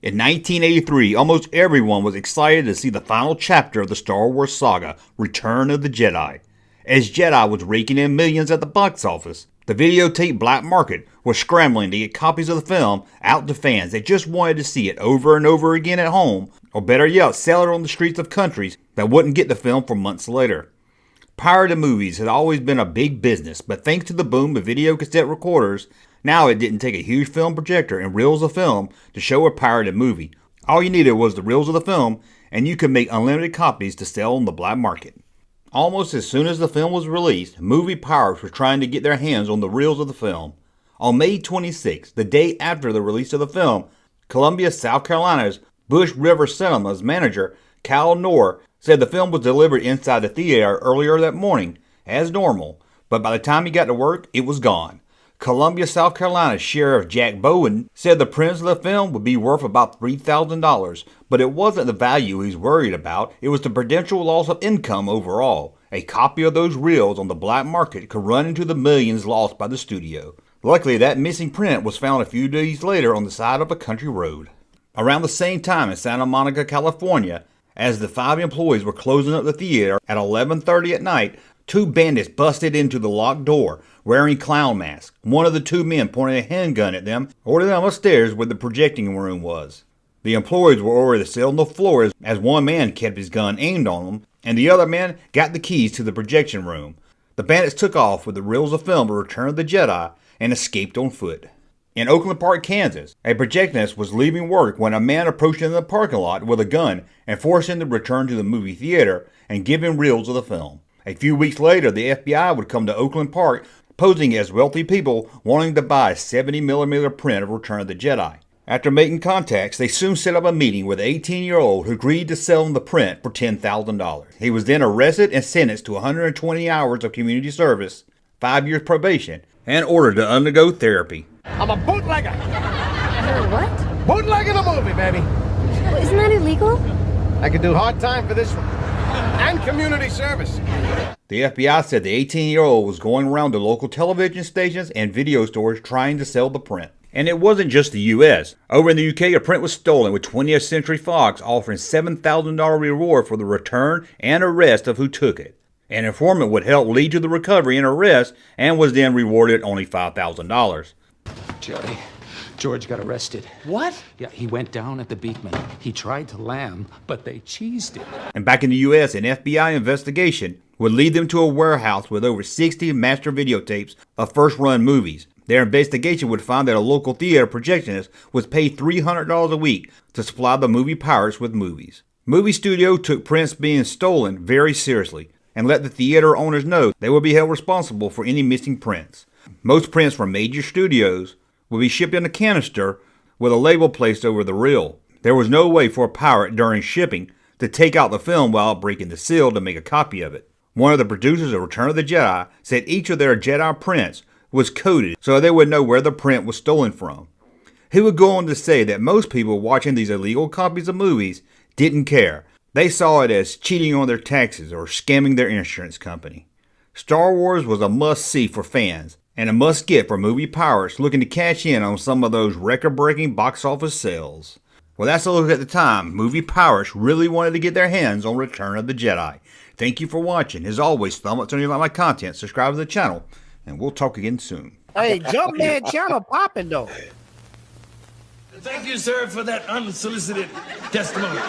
In 1983, almost everyone was excited to see the final chapter of the Star Wars saga, Return of the Jedi. As Jedi was raking in millions at the box office, the videotape black market was scrambling to get copies of the film out to fans that just wanted to see it over and over again at home, or better yet, sell it on the streets of countries that wouldn't get the film for months later. Pirated movies had always been a big business, but thanks to the boom of video cassette recorders, now it didn't take a huge film projector and reels of film to show a pirated movie. All you needed was the reels of the film, and you could make unlimited copies to sell on the black market. Almost as soon as the film was released, movie pirates were trying to get their hands on the reels of the film. On May 26, the day after the release of the film, Columbia, South Carolina's Bush River Cinema's manager, Cal Knorr, said the film was delivered inside the theater earlier that morning, as normal, but by the time he got to work, it was gone. Columbia, South Carolina Sheriff Jack Bowen said the prints of the film would be worth about $3,000, but it wasn't the value he's worried about, it was the potential loss of income overall. A copy of those reels on the black market could run into the millions lost by the studio. Luckily, that missing print was found a few days later on the side of a country road. Around the same time in Santa Monica, California, as the 5 employees were closing up the theater at 11:30 at night, 2 bandits busted into the locked door, wearing clown masks. One of the 2 men pointed a handgun at them, ordered them upstairs where the projecting room was. The employees were ordered to sit on the floor as one man kept his gun aimed on them, and the other man got the keys to the projection room. The bandits took off with the reels of film to Return of the Jedi and escaped on foot. In Oakland Park, Kansas, a projectionist was leaving work when a man approached him in the parking lot with a gun and forced him to return to the movie theater and give him reels of the film. A few weeks later, the FBI would come to Oakland Park posing as wealthy people wanting to buy a 70mm print of Return of the Jedi. After making contacts, they soon set up a meeting with an 18-year-old who agreed to sell them the print for $10,000. He was then arrested and sentenced to 120 hours of community service, 5 years probation, and ordered to undergo therapy. I'm a bootlegger. What? Bootlegging a movie, baby. Well, isn't that illegal? I could do hard time for this one. And community service. The FBI said the 18-year-old was going around to local television stations and video stores trying to sell the print. And it wasn't just the U.S. Over in the UK, a print was stolen, with 20th Century Fox offering $7,000 reward for the return and arrest of who took it. An informant would help lead to the recovery and arrest and was then rewarded only $5,000. Jerry, George got arrested. What? Yeah, he went down at the Beekman. He tried to land, but they cheesed him. And back in the U.S., an FBI investigation would lead them to a warehouse with over 60 master videotapes of first-run movies. Their investigation would find that a local theater projectionist was paid $300 a week to supply the movie pirates with movies. Movie studio took prints being stolen very seriously and let the theater owners know they would be held responsible for any missing prints. Most prints from major studios would be shipped in a canister with a label placed over the reel. There was no way for a pirate during shipping to take out the film without breaking the seal to make a copy of it. One of the producers of Return of the Jedi said each of their Jedi prints was coded so they would know where the print was stolen from. He would go on to say that most people watching these illegal copies of movies didn't care. They saw it as cheating on their taxes or scamming their insurance company. Star Wars was a must-see for fans and a must-get for movie pirates looking to cash in on some of those record-breaking box office sales. Well, that's a look at the time movie pirates really wanted to get their hands on Return of the Jedi. Thank you for watching. As always, thumb up to like my content, subscribe to the channel, and we'll talk again soon. Hey, Junkman channel popping though. Thank you, sir, for that unsolicited testimony.